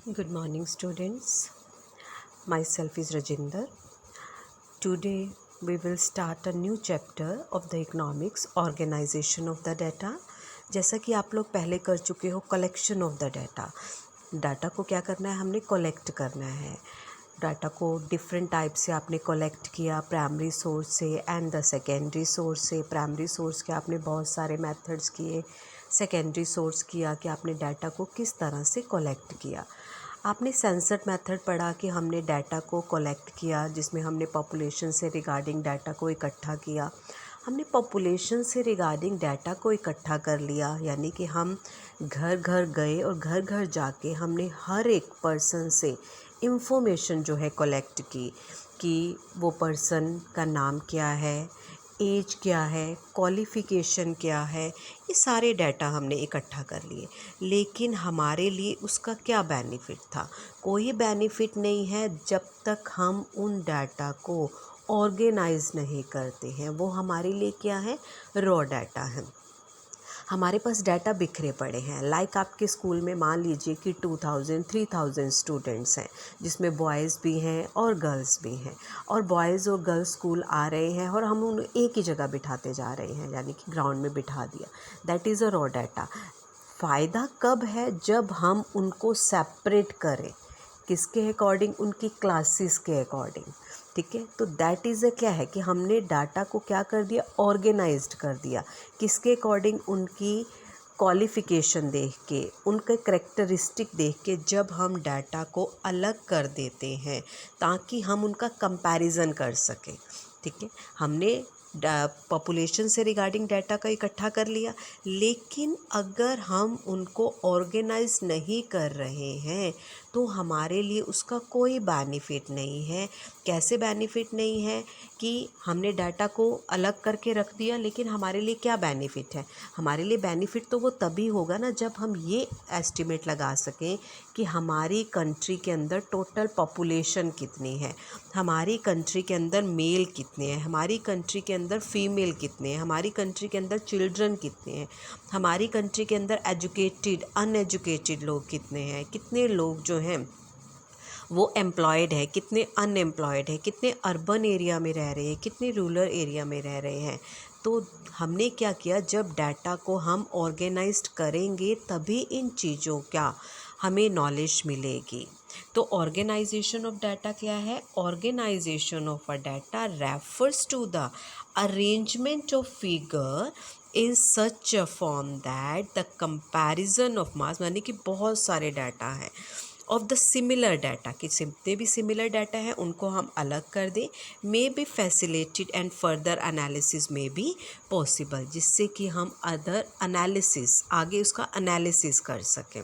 Good morning, students. Myself is Rajinder. Today we will start a new chapter of the economics organization of the data. जैसा कि आप लोग पहले कर चुके हो कलेक्शन ऑफ द डाटा को क्या करना है, हमने कलेक्ट करना है। डाटा को डिफरेंट टाइप से आपने कलेक्ट किया, प्राइमरी सोर्स से एंड द सेकेंडरी सोर्स से। प्राइमरी सोर्स के आपने बहुत सारे मेथड्स किए, सेकेंडरी सोर्स किया कि आपने डाटा को किस तरह से कलेक्ट किया। आपने सेंसर मेथड पढ़ा कि हमने डाटा को कलेक्ट किया, जिसमें हमने पॉपुलेशन से रिगार्डिंग डाटा को इकट्ठा किया। हमने पॉपुलेशन से रिगार्डिंग डाटा को इकट्ठा कर लिया, यानी कि हम घर घर गए और घर घर जाके हमने हर एक पर्सन से इंफॉर्मेशन जो है कलेक्ट की कि वो पर्सन का नाम क्या है, एज क्या है, क्वालिफ़िकेशन क्या है, ये सारे डाटा हमने इकट्ठा कर लिए। लेकिन हमारे लिए उसका क्या बेनिफिट था? कोई बेनिफिट नहीं है जब तक हम उन डाटा को ऑर्गेनाइज नहीं करते हैं। वो हमारे लिए क्या है? रॉ डाटा है। हमारे पास डाटा बिखरे पड़े हैं। लाइक आपके स्कूल में मान लीजिए कि 2000-3000 स्टूडेंट्स हैं, जिसमें बॉयज़ भी हैं और गर्ल्स भी हैं, और बॉयज़ और गर्ल्स स्कूल आ रहे हैं और हम उन्हें एक ही जगह बिठाते जा रहे हैं, यानी कि ग्राउंड में बिठा दिया। That is a raw data. फ़ायदा कब है? जब हम उनको सेपरेट करें। किसके अकॉर्डिंग? उनकी क्लासेस के अकॉर्डिंग। ठीक है, तो दैट इज़ अ क्या है कि हमने डाटा को क्या कर दिया? ऑर्गेनाइज्ड कर दिया। किसके अकॉर्डिंग? उनकी क्वालिफ़िकेशन देख के, उनके करेक्टरिस्टिक देख के जब हम डाटा को अलग कर देते हैं ताकि हम उनका कंपैरिजन कर सकें। ठीक है, हमने पॉपुलेशन से रिगार्डिंग डाटा का इकट्ठा कर लिया, लेकिन अगर हम उनको ऑर्गेनाइज नहीं कर रहे हैं तो हमारे लिए उसका कोई बेनिफिट नहीं है। कैसे बेनिफिट नहीं है? कि हमने डाटा को अलग करके रख दिया, लेकिन हमारे लिए क्या बेनिफिट है? हमारे लिए बेनिफिट तो वो तभी होगा ना जब हम ये एस्टिमेट लगा सकें कि हमारी कंट्री के अंदर टोटल पॉपुलेशन कितनी है, हमारी कंट्री के अंदर मेल कितने हैं, हमारी कंट्री के अंदर फीमेल कितने हैं, हमारी कंट्री के अंदर चिल्ड्रन कितने हैं, हमारी कंट्री के अंदर एजुकेटेड अनएजुकेटेड लोग कितने हैं, कितने लोग जो हैं वो एम्प्लॉयड है, कितने अनएम्प्लॉयड है, कितने अर्बन एरिया में रह रहे हैं, कितने रूरल एरिया में रह रहे हैं। तो हमने क्या किया? जब डाटा को हम ऑर्गेनाइज्ड करेंगे तभी इन चीज़ों का हमें नॉलेज मिलेगी। तो ऑर्गेनाइजेशन ऑफ डाटा क्या है? Organisation of a data refers to the arrangement of figure in such a form that the comparison of mass, यानी कि बहुत सारे डाटा हैं, ऑफ द सिमिलर डाटा, कि जितने भी सिमिलर डाटा है उनको हम अलग कर दें, may be facilitated and further analysis में बी पॉसिबल, जिससे कि हम अदर एनालिसिस आगे उसका एनालिसिस कर सकें।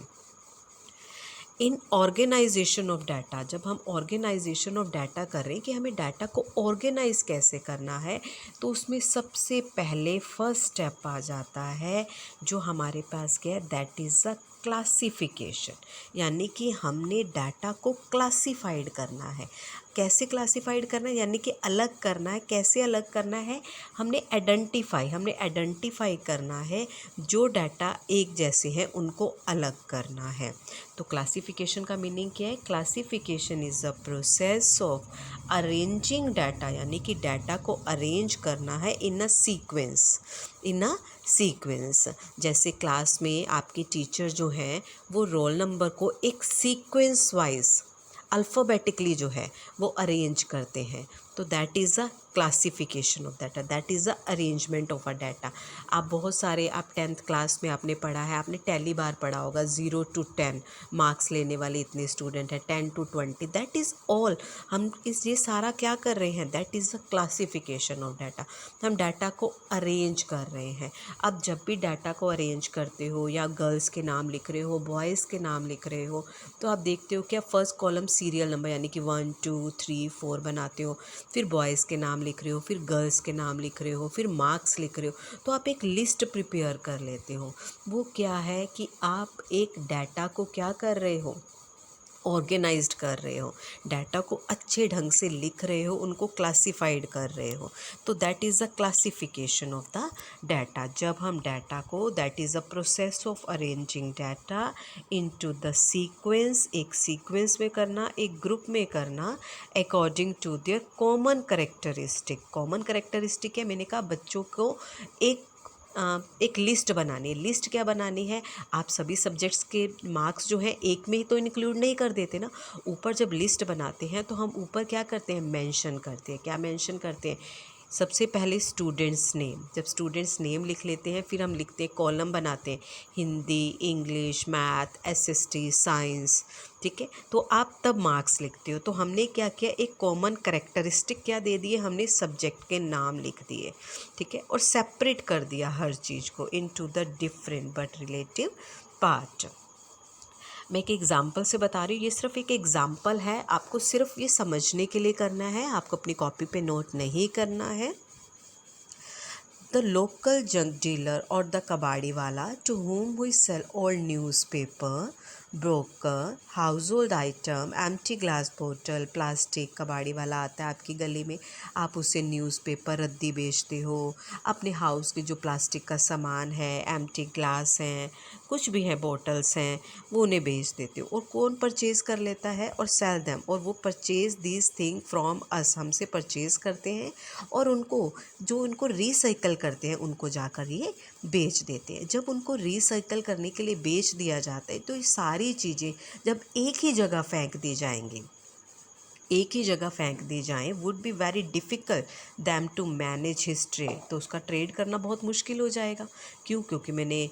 इन ऑर्गेनाइजेशन ऑफ डाटा, जब हम ऑर्गेनाइजेशन ऑफ डाटा कर रहे हैं कि हमें डाटा को ऑर्गेनाइज कैसे करना है, तो उसमें सबसे पहले फर्स्ट स्टेप आ जाता है जो हमारे पास क्या है, दैट इज़ अ क्लासिफिकेशन। यानी कि हमने डाटा को क्लासिफाइड करना है। कैसे क्लासिफाइड करना है? यानी कि अलग करना है। कैसे अलग करना है? हमने आइडेंटिफाई करना है। जो डाटा एक जैसे हैं उनको अलग करना है। तो क्लासिफिकेशन का मीनिंग क्या है? Classification is a process of arranging data, यानी कि डाटा को अरेंज करना है इन अ सीक्वेंस। जैसे क्लास में आपके टीचर जो हैं वो रोल नंबर को एक सीक्वेंस वाइज अल्फ़ाबेटिकली जो है वो अरेंज करते हैं, तो that is a classification of data, that is a arrangement of a data. आप बहुत सारे, आप 10th क्लास में आपने पढ़ा है, आपने टैली बार पढ़ा होगा, 0 to 10 मार्क्स लेने वाले इतने स्टूडेंट हैं, 10 to 20, दैट इज़ ऑल। हम ये सारा क्या कर रहे हैं? That is a classification of data. हम डाटा को अरेंज कर रहे हैं। अब जब भी डाटा को अरेंज करते हो, या गर्ल्स के नाम लिख रहे हो, बॉयज़ के नाम लिख रहे हो, तो आप देखते हो क्या, फर्स्ट कॉलम सीरियल नंबर, यानी कि 1 2 3 4 बनाते हो, फिर बॉयज़ के नाम लिख रहे हो, फिर गर्ल्स के नाम लिख रहे हो, फिर मार्क्स लिख रहे हो, तो आप एक लिस्ट प्रिपेयर कर लेते हो। वो क्या है कि आप एक डाटा को क्या कर रहे हो? ऑर्गेनाइज्ड कर रहे हो, डाटा को अच्छे ढंग से लिख रहे हो, उनको क्लासिफाइड कर रहे हो, तो that is a classification of the data. जब हम डाटा को, that is a process of arranging data into the sequence, एक सीक्वेंस में करना, एक ग्रुप में करना, according to their common characteristic. Common characteristic है, मैंने कहा बच्चों को एक लिस्ट बनानी है। लिस्ट क्या बनानी है, आप सभी सब्जेक्ट्स के मार्क्स जो है एक में ही तो इंक्लूड नहीं कर देते ना। ऊपर जब लिस्ट बनाते हैं तो हम ऊपर क्या करते हैं, मेंशन करते हैं। क्या मेंशन करते हैं, सबसे पहले स्टूडेंट्स नेम। जब स्टूडेंट्स नेम लिख लेते हैं, फिर हम लिखते हैं, कॉलम बनाते हैं, Hindi, English, math, SST, science, ठीक है। तो आप तब मार्क्स लिखते हो। तो हमने क्या किया, एक कॉमन करेक्टरिस्टिक क्या दे दिए, हमने सब्जेक्ट के नाम लिख दिए, ठीक है, और सेपरेट कर दिया हर चीज़ को into the different but relative part. मैं एक एग्ज़ाम्पल से बता रही हूँ, ये सिर्फ एक एग्ज़ाम्पल है, आपको सिर्फ ये समझने के लिए करना है, आपको अपनी कॉपी पे नोट नहीं करना है। The local junk dealer or the kabadi wala to whom we sell old newspaper, broker, household item, empty glass bottle, plastic। कबाड़ी वाला आता है आपकी गली में, आप उसे न्यूज़पेपर, रद्दी बेचते हो, अपने हाउस के जो प्लास्टिक का सामान है, एम्प्टी ग्लास हैं, कुछ भी है, बॉटल्स हैं, वो उन्हें बेच देते हो। और कौन परचेज़ कर लेता है, और सेल देम, और वो purchase this thing from us, हमसे परचेज़ करते हैं, और उनको जो उनको रीसाइकल करते हैं उनको जाकर ये बेच देते हैं। जब उनको रीसाइकल करने के लिए बेच दिया जाता है तो ये सारी चीज़ें जब एक ही जगह फेंक दी जाएंगी, एक ही जगह फेंक दी जाएं, would be very difficult them to manage his trade. तो उसका ट्रेड करना बहुत मुश्किल हो जाएगा। क्यों, क्योंकि मैंने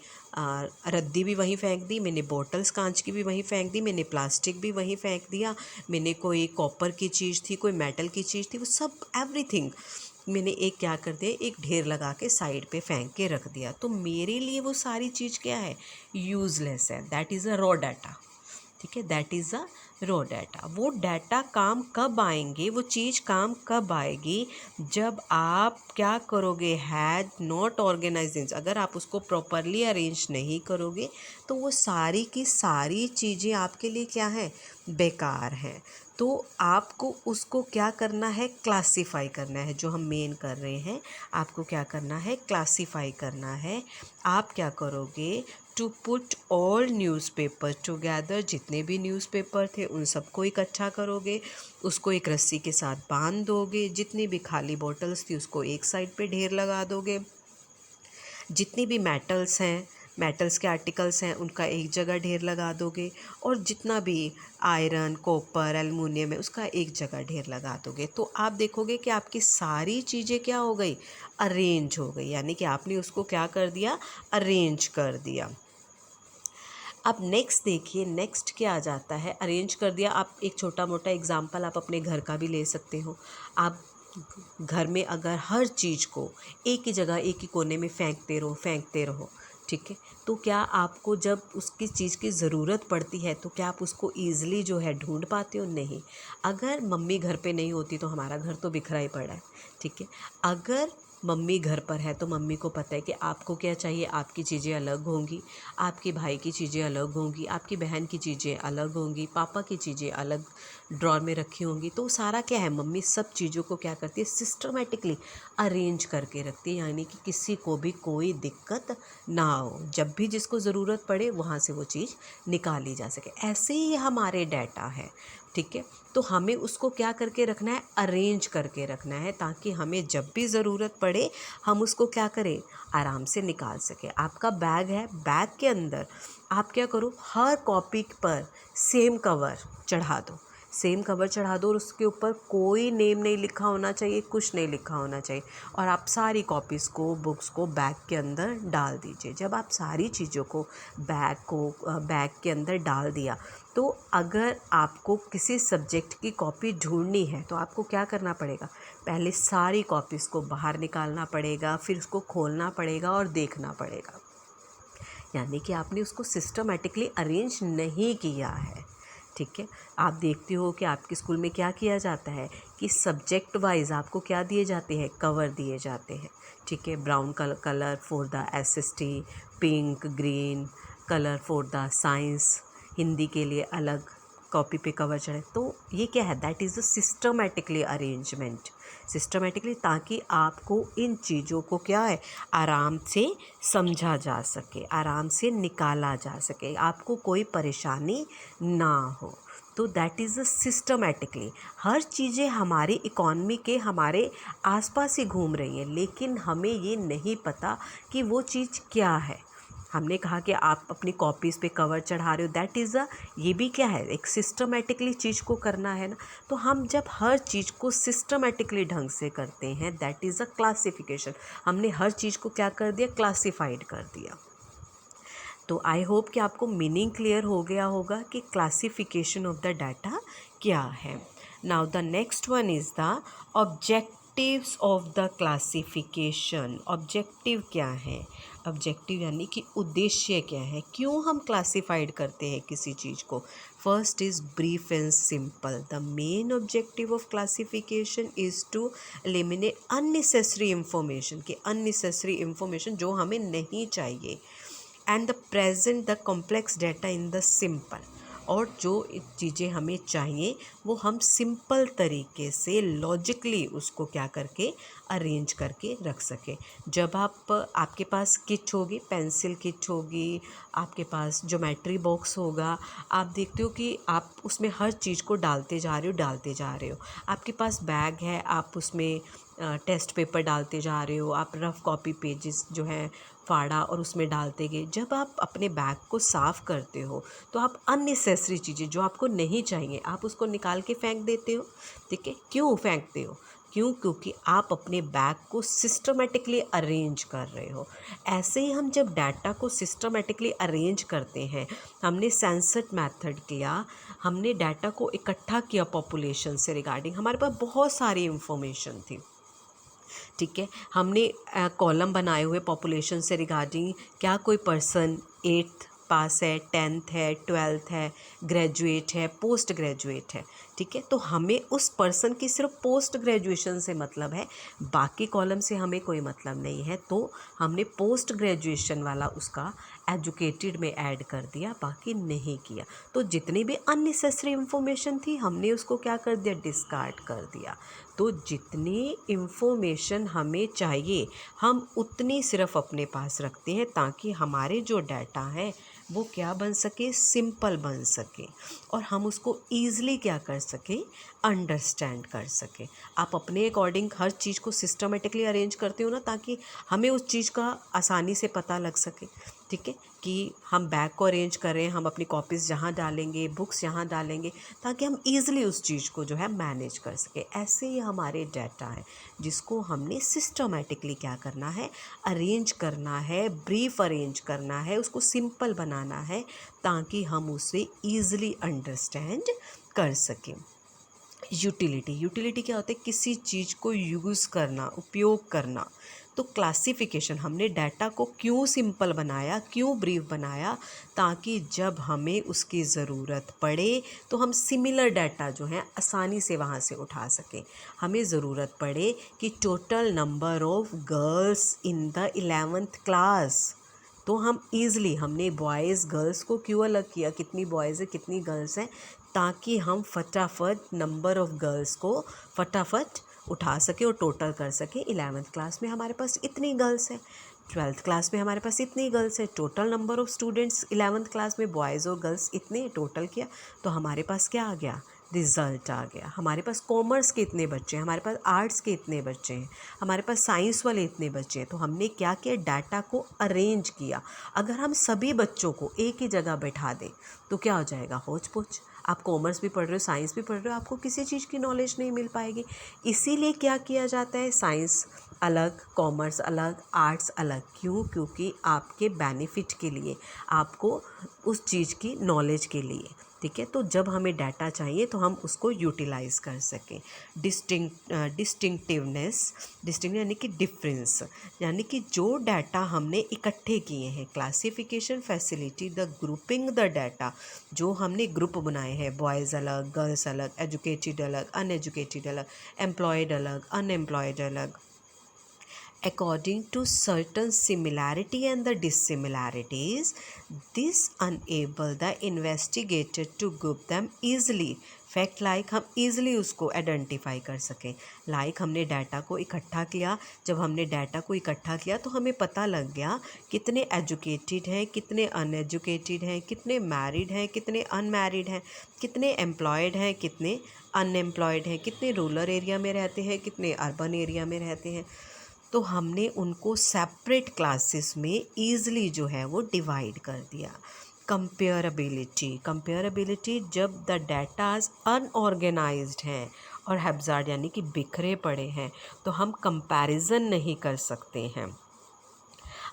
रद्दी भी वहीं फेंक दी, मैंने बॉटल्स कांच की भी वहीं फेंक दी, मैंने प्लास्टिक भी वहीं फेंक दिया, मैंने कोई कॉपर की चीज़ थी, कोई मेटल की चीज़ थी, वो सब एवरीथिंग मैंने एक क्या कर दिया, एक ढेर लगा के साइड पे फेंक के रख दिया। तो मेरे लिए वो सारी चीज़ क्या है, यूज़लेस है। That is a raw data, ठीक है, that is a raw data. वो डाटा काम कब आएंगे, वो चीज़ काम कब आएगी, जब आप क्या करोगे, हैड नॉट ऑर्गेनाइजिंग, अगर आप उसको प्रॉपरली अरेंज नहीं करोगे तो वो सारी की सारी चीज़ें आपके लिए क्या है, बेकार हैं। तो आपको उसको क्या करना है, क्लासीफाई करना है। जो हम मेन कर रहे हैं, आपको क्या करना है, क्लासीफाई करना है। आप क्या करोगे, to put all newspaper together, जितने भी न्यूज़पेपर थे उन सबको इकट्ठा करोगे, उसको एक रस्सी के साथ बांध दोगे, जितनी भी खाली बॉटल्स थी उसको एक साइड पे ढेर लगा दोगे, जितनी भी मेटल्स हैं, मेटल्स के आर्टिकल्स हैं, उनका एक जगह ढेर लगा दोगे, और जितना भी आयरन, कॉपर, एल्युमिनियम है उसका एक जगह ढेर लगा दोगे। तो आप देखोगे कि आपकी सारी चीज़ें क्या हो गई, अरेंज हो गई, यानी कि आपने उसको क्या कर दिया, अरेंज कर दिया। अब नेक्स्ट देखिए, नेक्स्ट क्या आ जाता है, अरेंज कर दिया। आप एक छोटा मोटा एग्जांपल आप अपने घर का भी ले सकते हो। आप घर में अगर हर चीज़ को एक ही जगह, एक ही कोने में फेंकते रहो, ठीक है, तो क्या आपको जब उसकी चीज़ की ज़रूरत पड़ती है तो क्या आप उसको ईज़िली जो है ढूंढ पाते हो, नहीं। अगर मम्मी घर पे नहीं होती तो हमारा घर तो बिखरा ही पड़ा है, ठीक है। अगर मम्मी घर पर है तो मम्मी को पता है कि आपको क्या चाहिए, आपकी चीज़ें अलग होंगी, आपके भाई की चीज़ें अलग होंगी, आपकी बहन की चीज़ें अलग होंगी, पापा की चीज़ें अलग ड्रॉर में रखी होंगी। तो सारा क्या है, मम्मी सब चीज़ों को क्या करती है, सिस्टमेटिकली अरेंज करके रखती है, यानी कि किसी को भी कोई दिक्कत ना हो, जब भी जिसको ज़रूरत पड़े वहाँ से वो चीज़ निकाली जा सके। ऐसे ही हमारे डाटा है, ठीक है। तो हमें उसको क्या करके रखना है, अरेंज करके रखना है, ताकि हमें जब भी ज़रूरत पड़े हम उसको क्या करें, आराम से निकाल सकें। आपका बैग है, बैग के अंदर आप क्या करो, हर कॉपी पर सेम कवर चढ़ा दो, सेम कवर चढ़ा दो, और उसके ऊपर कोई नेम नहीं लिखा होना चाहिए, कुछ नहीं लिखा होना चाहिए, और आप सारी कॉपीज़ को, बुक्स को बैग के अंदर डाल दीजिए। जब आप सारी चीज़ों को बैग के अंदर डाल दिया, तो अगर आपको किसी सब्जेक्ट की कॉपी ढूंढनी है तो आपको क्या करना पड़ेगा, पहले सारी कॉपीज़ को बाहर निकालना पड़ेगा, फिर उसको खोलना पड़ेगा और देखना पड़ेगा, यानी कि आपने उसको सिस्टमेटिकली अरेंज नहीं किया है, ठीक है। आप देखते हो कि आपके स्कूल में क्या किया जाता है कि सब्जेक्ट वाइज आपको क्या दिए जाते हैं, कवर दिए जाते हैं, ठीक है। Brown colour for the SST, pink green colour for the science, Hindi के लिए अलग कॉपी पे कवर चढ़े। तो ये क्या है, that is the systematically arrangement, systematically, ताकि आपको इन चीज़ों को क्या है आराम से समझा जा सके, आराम से निकाला जा सके, आपको कोई परेशानी ना हो। तो दैट इज़ अ सिस्टमेटिकली। हर चीज़ें हमारी इकॉनमी के हमारे आसपास ही घूम रही हैं, लेकिन हमें ये नहीं पता कि वो चीज़ क्या है। हमने कहा कि आप अपनी कॉपीज़ पे कवर चढ़ा रहे हो, दैट इज़ अ, ये भी क्या है, एक सिस्टमेटिकली चीज़ को करना है ना। तो हम जब हर चीज़ को सिस्टमेटिकली ढंग से करते हैं, दैट इज़ अ क्लासिफिकेशन। हमने हर चीज़ को क्या कर दिया, क्लासिफाइड कर दिया। तो आई होप कि आपको मीनिंग क्लियर हो गया होगा कि क्लासिफिकेशन ऑफ द डाटा क्या है। Now the next one is the objectives of the classification. Objective क्या है, ऑब्जेक्टिव यानी कि उद्देश्य क्या है, क्यों हम क्लासिफाइड करते हैं किसी चीज़ को। First is brief and simple. The main objective of classification is to eliminate unnecessary information, कि अननेसेसरी इंफॉर्मेशन जो हमें नहीं चाहिए, and the present the complex data in the simple, और जो चीज़ें हमें चाहिए वो हम सिंपल तरीके से लॉजिकली उसको क्या करके अरेंज करके रख सकें। जब आपके पास किट होगी, पेंसिल किट होगी, आपके पास ज्योमेट्री बॉक्स होगा, आप देखते हो कि आप उसमें हर चीज़ को डालते जा रहे हो। आपके पास बैग है, आप उसमें टेस्ट पेपर डालते जा रहे हो, आप रफ़ कॉपी पेजेस जो हैं फाड़ा और उसमें डालते गए। जब आप अपने बैग को साफ़ करते हो तो आप अननेसेसरी चीज़ें जो आपको नहीं चाहिए आप उसको निकाल के फेंक देते हो। ठीक है, क्यों फेंकते हो, क्योंकि आप अपने बैग को सिस्टमेटिकली अरेंज कर रहे हो। ऐसे ही हम जब डाटा को सिस्टमेटिकली अरेंज करते हैं, हमने सेंसर मेथड किया, हमने डाटा को इकट्ठा किया पॉपुलेशन से रिगार्डिंग, हमारे पास बहुत सारी इंफॉर्मेशन थी। ठीक है, हमने कॉलम बनाए हुए पॉपुलेशन से रिगार्डिंग, क्या कोई पर्सन 8th पास है, 10th है, 12th है, ग्रेजुएट है, पोस्ट ग्रेजुएट है। ठीक है, तो हमें उस पर्सन की सिर्फ पोस्ट ग्रेजुएशन से मतलब है, बाकी कॉलम से हमें कोई मतलब नहीं है। तो हमने पोस्ट ग्रेजुएशन वाला उसका एजुकेटेड में ऐड कर दिया, बाकी नहीं किया। तो जितनी भी अननेसेसरी इंफॉर्मेशन थी हमने उसको क्या कर दिया, डिस्कार्ड कर दिया। तो जितनी इंफॉर्मेशन हमें चाहिए हम उतनी सिर्फ अपने पास रखते हैं, ताकि हमारे जो डाटा है वो क्या बन सके, सिंपल बन सके, और हम उसको ईज़िली क्या कर सके, अंडरस्टैंड कर सके। आप अपने अकॉर्डिंग हर चीज़ को सिस्टमेटिकली अरेंज करते हो ना, ताकि हमें उस चीज़ का आसानी से पता लग सके। ठीक है, कि हम बैग को अरेंज करें, हम अपनी कॉपीज़ जहाँ डालेंगे, बुक्स यहाँ डालेंगे, ताकि हम ईज़िली उस चीज़ को जो है मैनेज कर सकें। ऐसे ही हमारे डाटा है जिसको हमने सिस्टमेटिकली क्या करना है, अरेंज करना है, ब्रीफ अरेंज करना है, उसको सिंपल बनाना है, ताकि हम उसे ईज़िली अंडरस्टैंड कर सकें। यूटिलिटी क्या होता है, किसी चीज़ को यूज़ करना, उपयोग करना। तो क्लासिफिकेशन, हमने डाटा को क्यों सिंपल बनाया, क्यों ब्रीफ बनाया, ताकि जब हमें उसकी ज़रूरत पड़े तो हम सिमिलर डाटा जो है आसानी से वहाँ से उठा सकें। हमें ज़रूरत पड़े कि total number of girls in the 11th class, तो हम ईज़िली, हमने बॉयज़ गर्ल्स को क्यों अलग किया, कितनी बॉयज़ है कितनी गर्ल्स हैं, ताकि हम फटाफट नंबर ऑफ़ गर्ल्स को फटाफट उठा सके और टोटल कर सके। 11th क्लास में हमारे पास इतनी गर्ल्स हैं, 12th क्लास में हमारे पास इतनी गर्ल्स है, total number of students 11th class में बॉयज़ और गर्ल्स इतने, टोटल किया तो हमारे पास क्या आ गया, रिज़ल्ट आ गया। हमारे पास कॉमर्स के इतने बच्चे हैं, हमारे पास आर्ट्स के इतने बच्चे हैं, हमारे पास साइंस वाले इतने बच्चे हैं। तो हमने क्या किया, डाटा को अरेंज किया। अगर हम सभी बच्चों को एक ही जगह बैठा दें तो क्या हो जाएगा, होच पोच। आप कॉमर्स भी पढ़ रहे हो, साइंस भी पढ़ रहे हो, आपको किसी चीज़ की नॉलेज नहीं मिल पाएगी। इसीलिए क्या किया जाता है, साइंस अलग, कॉमर्स अलग, आर्ट्स अलग। क्यों, क्योंकि आपके बेनिफिट के लिए, आपको उस चीज़ की नॉलेज के लिए। ठीक है, तो जब हमें डाटा चाहिए तो हम उसको यूटिलाइज़ कर सकें। डिस्टिंक्टिवनेस यानी कि डिफरेंस, यानी कि जो डाटा हमने इकट्ठे किए हैं, classification facility the grouping the data, जो हमने ग्रुप बनाए हैं, बॉयज़ अलग, गर्ल्स अलग, एजुकेटेड अलग, अनएजुकेटेड अलग, एम्प्लॉयड अलग, अनएम्प्लॉयड अलग, according to certain similarity and the dissimilarities. This enable the investigator to group them easily. Fact like हम ईज़िली उसको आइडेंटिफाई कर सकें. लाइक हमने डाटा को इकट्ठा किया. जब हमने डाटा को इकट्ठा किया तो हमें पता लग गया कितने एजुकेटेड हैं, कितने अनएजुकेटेड हैं, कितने मैरिड हैं, कितने अनमैरिड हैं, कितने एम्प्लॉयड हैं, कितने अनएम्प्लॉयड हैं, कितने रूरल एरिया में रहते हैं, कितने अर्बन एरिया में रहते हैं. तो हमने उनको सेपरेट क्लासेस में ईज़िली जो है वो डिवाइड कर दिया. कंपेयरेबिलिटी जब द डाटाज अनऑर्गेनाइज्ड हैं और हैब्जार्ड यानी कि बिखरे पड़े हैं तो हम कंपैरिजन नहीं कर सकते हैं.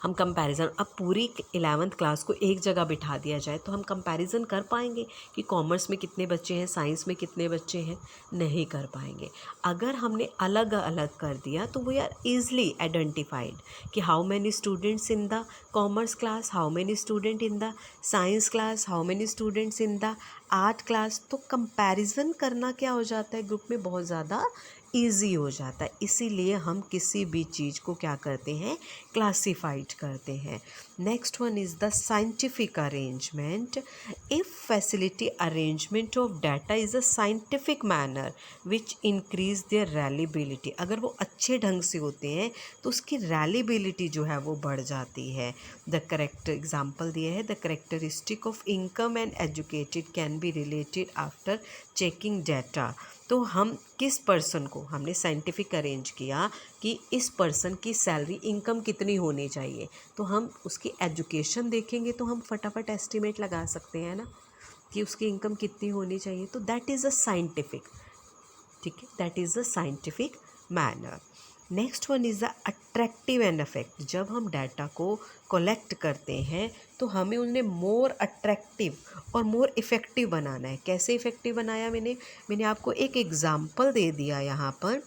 हम कंपैरिजन, अब पूरी 11th क्लास को एक जगह बिठा दिया जाए तो हम कंपैरिजन कर पाएंगे कि कॉमर्स में कितने बच्चे हैं, साइंस में कितने बच्चे हैं? नहीं कर पाएंगे. अगर हमने अलग अलग कर दिया तो वी आर ईजली आइडेंटिफाइड कि how many students in the commerce class, how many student in the science class, how many students in the art class. तो कंपैरिजन करना क्या हो जाता है ग्रुप में, बहुत ज़्यादा ईजी हो जाता है. इसीलिए हम किसी भी चीज़ को क्या करते हैं, क्लासिफाइड करते हैं. Next one is the scientific arrangement. If facility arrangement of data is a scientific manner which increase their reliability. अगर वो अच्छे ढंग से होते हैं तो उसकी रैलिबिलिटी जो है वो बढ़ जाती है. द करेक्टर एग्जाम्पल दिए है, the characteristic of income and educated can be related after checking data. तो हम किस पर्सन को हमने साइंटिफिक अरेंज किया कि इस पर्सन की सैलरी इनकम कितनी होनी चाहिए, तो हम उसकी एजुकेशन देखेंगे तो हम फटाफट एस्टिमेट लगा सकते हैं ना कि उसकी इनकम कितनी होनी चाहिए. तो दैट इज़ अ साइंटिफिक, ठीक है, that is a scientific manner. Next one is the attractive and effect. जब हम डाटा को कलेक्ट करते हैं तो हमें उन्हें मोर अट्रैक्टिव और मोर इफ़ेक्टिव बनाना है. कैसे इफ़ेक्टिव बनाया मैंने आपको एक एग्ज़ाम्पल दे दिया. यहाँ पर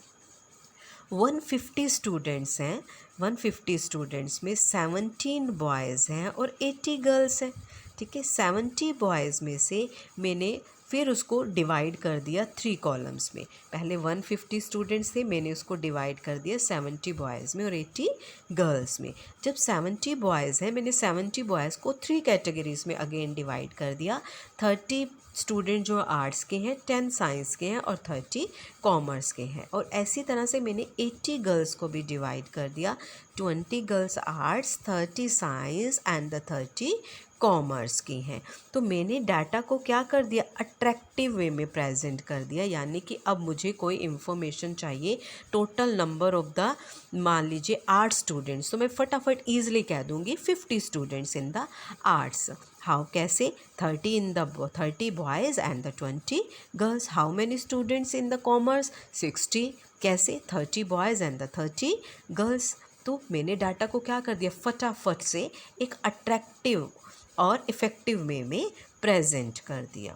150 स्टूडेंट्स हैं. 150 स्टूडेंट्स में 17 बॉयज़ हैं और 80 गर्ल्स हैं. ठीक है, 70 बॉयज़ में से मैंने फिर उसको डिवाइड कर दिया 3 कॉलम्स में. पहले 150 स्टूडेंट्स थे, मैंने उसको डिवाइड कर दिया 70 बॉयज़ में और 80 गर्ल्स में. जब 70 बॉयज़ हैं, मैंने 70 बॉयज़ को 3 कैटेगरीज़ में अगेन डिवाइड कर दिया. 30 स्टूडेंट जो आर्ट्स के हैं, 10 साइंस के हैं और 30 कॉमर्स के हैं. और ऐसी तरह से मैंने 80 गर्ल्स को भी डिवाइड कर दिया. 20 girls arts, 30 science and the 30 commerce की हैं. तो मैंने डाटा को क्या कर दिया, अट्रैक्टिव वे में प्रेजेंट कर दिया. यानी कि अब मुझे कोई इन्फॉर्मेशन चाहिए, टोटल नंबर ऑफ द, मान लीजिए 8 स्टूडेंट्स, तो मैं फटाफट ईजिली कह दूँगी 50 students in the arts. How, कैसे, 30 boys and the 20 girls. How many students in the commerce, 60. कैसे, 30 बॉयज़ एंड द 30 गर्ल्स. तो मैंने डाटा को क्या कर दिया, फटाफट से एक अट्रैक्टिव और इफ़ेक्टिव वे में प्रेजेंट कर दिया.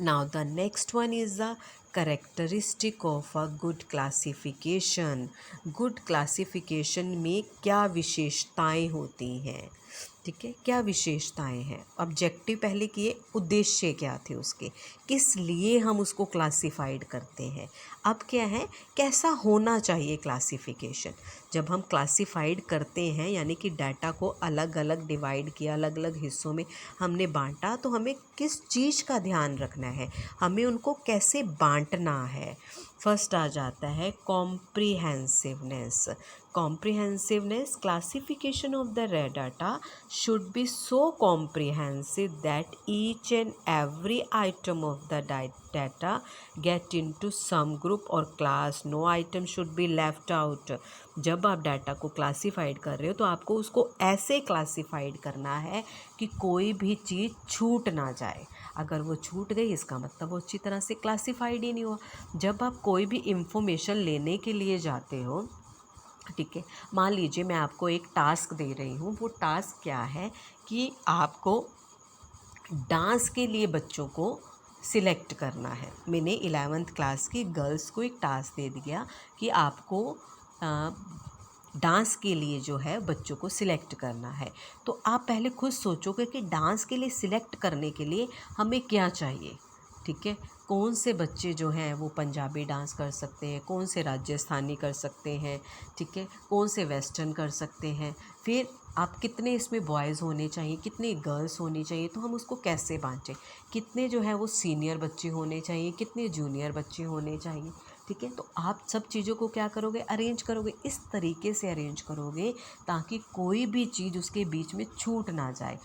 Now the next one is the characteristic of a good classification. Good classification में क्या विशेषताएं होती हैं, ठीक है, क्या विशेषताएं हैं. ऑब्जेक्टिव पहले किए, उद्देश्य क्या थे उसके, किस लिए हम उसको क्लासिफाइड करते हैं. अब क्या है, कैसा होना चाहिए क्लासिफिकेशन. जब हम क्लासिफाइड करते हैं यानी कि डाटा को अलग अलग डिवाइड किया, अलग अलग हिस्सों में हमने बांटा, तो हमें किस चीज़ का ध्यान रखना है, हमें उनको कैसे बांटना है. फर्स्ट आ जाता है comprehensiveness. Comprehensiveness, classification of the data should be so comprehensive that each and every item of the data get into some group or class. No item should be left out. जब आप data को classified कर रहे हो तो आपको उसको ऐसे क्लासिफाइड करना है कि कोई भी चीज़ छूट ना जाए. अगर वो छूट गई इसका मतलब वो अच्छी तरह से क्लासिफाइड ही नहीं हुआ. जब आप कोई भी इंफॉर्मेशन लेने के लिए जाते हो, ठीक है, मान लीजिए मैं आपको एक टास्क दे रही हूँ. वो टास्क क्या है कि आपको डांस के लिए बच्चों को सिलेक्ट करना है. मैंने 11th क्लास की गर्ल्स को एक टास्क दे दिया कि आपको डांस के लिए जो है बच्चों को सिलेक्ट करना है. तो आप पहले खुद सोचोगे कि डांस के लिए सिलेक्ट करने के लिए हमें क्या चाहिए. ठीक है, कौन से बच्चे जो हैं वो पंजाबी डांस कर सकते हैं, कौन से राजस्थानी कर सकते हैं, ठीक है, कौन से वेस्टर्न कर सकते हैं, फिर आप कितने इसमें बॉयज़ होने चाहिए, कितने गर्ल्स होनी चाहिए, तो हम उसको कैसे बांटें, कितने जो है वो सीनियर बच्चे होने चाहिए, कितने जूनियर बच्चे होने चाहिए, ठीक है। तो आप सब चीज़ों को क्या करोगे, अरेंज करोगे, इस तरीके से अरेंज करोगे ताकि कोई भी चीज़ उसके बीच में छूट ना जाए,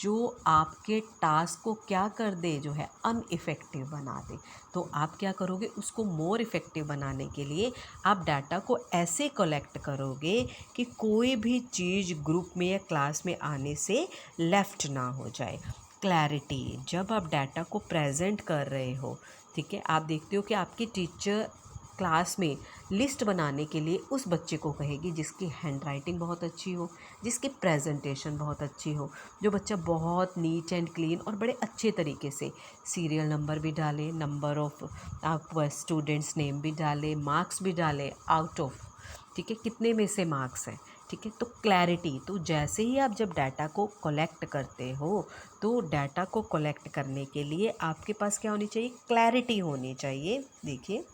जो आपके टास्क को क्या कर दे, जो है अनइफेक्टिव बना दे। तो आप क्या करोगे, उसको मोर इफ़ेक्टिव बनाने के लिए आप डाटा को ऐसे कलेक्ट करोगे कि कोई भी चीज़ ग्रुप में या क्लास में आने से लेफ़्ट ना हो जाए। क्लैरिटी, जब आप डाटा को प्रेजेंट कर रहे हो, ठीक है, आप देखते हो कि आपकी टीचर क्लास में लिस्ट बनाने के लिए उस बच्चे को कहेगी जिसकी हैंड राइटिंग बहुत अच्छी हो, जिसकी प्रेजेंटेशन बहुत अच्छी हो, जो बच्चा बहुत नीट एंड क्लीन और बड़े अच्छे तरीके से सीरियल नंबर भी डाले, नंबर ऑफ आप स्टूडेंट्स नेम भी डाले, मार्क्स भी डाले आउट ऑफ, ठीक है, कितने में से मार्क्स हैं, ठीक है। तो क्लैरिटी, तो जैसे ही आप जब डाटा को कलेक्ट करते हो तो डाटा को कलेक्ट करने के लिए आपके पास क्या होनी चाहिए, क्लैरिटी होनी चाहिए। देखिए,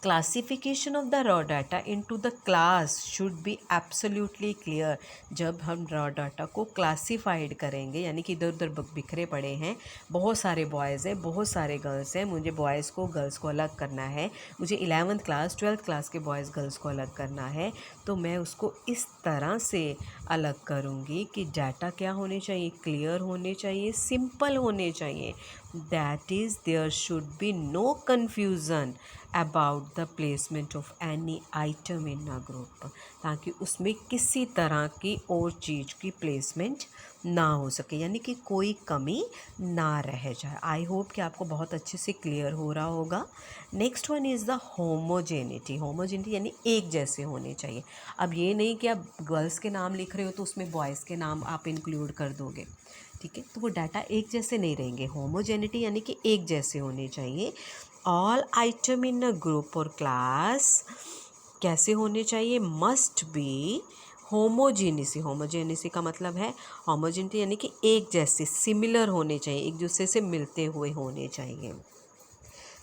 classification of the raw data into the class should be absolutely clear. जब हम रॉ डाटा को क्लासिफाइड करेंगे, यानी कि इधर उधर बिखरे पड़े हैं, बहुत सारे बॉयज़ हैं, बहुत सारे गर्ल्स हैं, मुझे बॉयज़ को गर्ल्स को अलग करना है, मुझे 11th क्लास 12th क्लास के बॉयज़ गर्ल्स को अलग करना है, तो मैं उसको इस तरह से अलग करूँगी कि डाटा क्या होने चाहिए, क्लियर होने चाहिए, सिंपल होने चाहिए। That is there should be no confusion about the placement of any item in a group, ताकि उसमें किसी तरह की और चीज़ की प्लेसमेंट ना हो सके, यानी कि कोई कमी ना रह जाए। आई होप कि आपको बहुत अच्छे से क्लियर हो रहा होगा। Next one is the homogeneity. Homogeneity यानी एक जैसे होने चाहिए। अब ये नहीं कि आप गर्ल्स के नाम लिख रहे हो तो उसमें बॉयज़ के नाम आप इंक्लूड कर दोगे, ठीक है, तो वो डाटा एक जैसे नहीं रहेंगे। होमोजेनिटी यानी कि एक जैसे होने चाहिए। All item in a group और क्लास कैसे होने चाहिए, मस्ट बी होमोजेनिसी। होमोजेनिसी का मतलब है, होमोजेनिटी यानी कि एक जैसे, सिमिलर होने चाहिए, एक दूसरे से मिलते हुए होने चाहिए।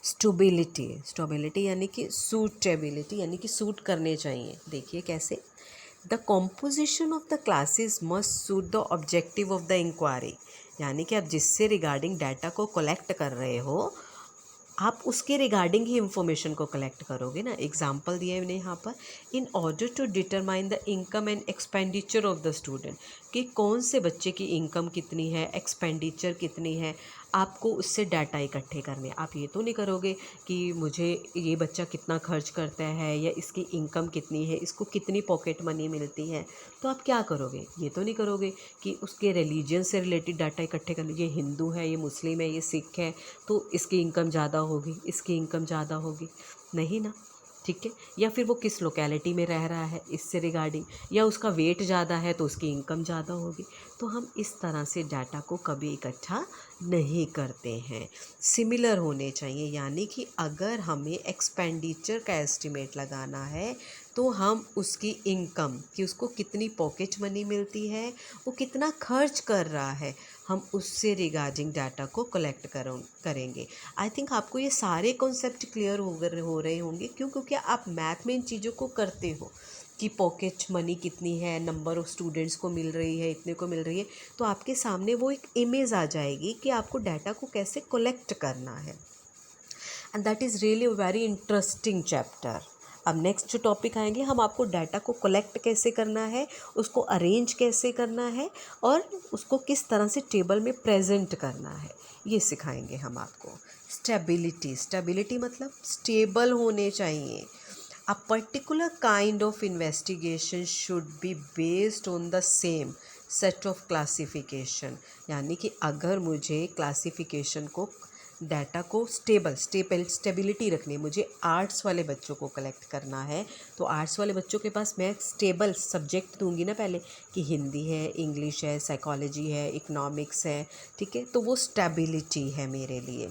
स्टेबिलिटी, स्टेबिलिटी यानी कि सूटेबिलिटी, यानी कि सूट करने चाहिए। देखिए कैसे, the composition of the classes must suit the objective of the inquiry, यानी कि आप जिससे रिगार्डिंग डाटा को कलेक्ट कर रहे हो आप उसके रिगार्डिंग ही इंफॉर्मेशन को कलेक्ट करोगे ना। एग्जाम्पल दिए मैंने यहाँ पर, in order to determine the income and expenditure of the student, कि कौन से बच्चे की इनकम कितनी है, एक्सपेंडिचर कितनी है, आपको उससे डाटा इकट्ठे करने। आप ये तो नहीं करोगे कि मुझे ये बच्चा कितना खर्च करता है या इसकी इनकम कितनी है, इसको कितनी पॉकेट मनी मिलती है, तो आप क्या करोगे, ये तो नहीं करोगे कि उसके रिलीजन से रिलेटेड डाटा इकट्ठे कर लीजिए, हिंदू है, ये मुस्लिम है, ये सिख है, तो इसकी इनकम ज़्यादा होगी, इसकी इनकम ज़्यादा होगी, नहीं ना, ठीक है। या फिर वो किस लोकेलिटी में रह रहा है इससे रिगार्डिंग, या उसका वेट ज़्यादा है तो उसकी इनकम ज़्यादा होगी। तो हम इस तरह से डाटा को कभी इकट्ठा नहीं करते हैं। सिमिलर होने चाहिए, यानी कि अगर हमें एक्सपेंडिचर का एस्टिमेट लगाना है तो हम उसकी इनकम, कि उसको कितनी पॉकेट मनी मिलती है, वो कितना खर्च कर रहा है, हम उससे रिगार्डिंग डाटा को कलेक्ट करेंगे। आई थिंक आपको ये सारे कॉन्सेप्ट क्लियर हो रहे होंगे, क्योंकि आप मैथ में इन चीज़ों को करते हो कि पॉकेट मनी कितनी है, नंबर ऑफ़ स्टूडेंट्स को मिल रही है, इतने को मिल रही है, तो आपके सामने वो एक इमेज आ जाएगी कि आपको डाटा को कैसे कलेक्ट करना है। And that is really very interesting chapter. अब नेक्स्ट जो टॉपिक आएंगे, हम आपको डाटा को कलेक्ट कैसे करना है, उसको अरेंज कैसे करना है और उसको किस तरह से टेबल में प्रेजेंट करना है, ये सिखाएंगे हम आपको। स्टेबिलिटी, स्टेबिलिटी मतलब स्टेबल होने चाहिए। A particular kind of investigation should be based on the same set of classification, यानी कि अगर मुझे क्लासिफिकेशन को, डाटा को स्टेबिलिटी रखनी है, मुझे आर्ट्स वाले बच्चों को कलेक्ट करना है, तो आर्ट्स वाले बच्चों के पास मैं स्टेबल सब्जेक्ट दूंगी ना पहले, कि हिंदी है, इंग्लिश है, साइकोलॉजी है, इकोनॉमिक्स है, ठीक है, तो वो स्टेबिलिटी है मेरे लिए।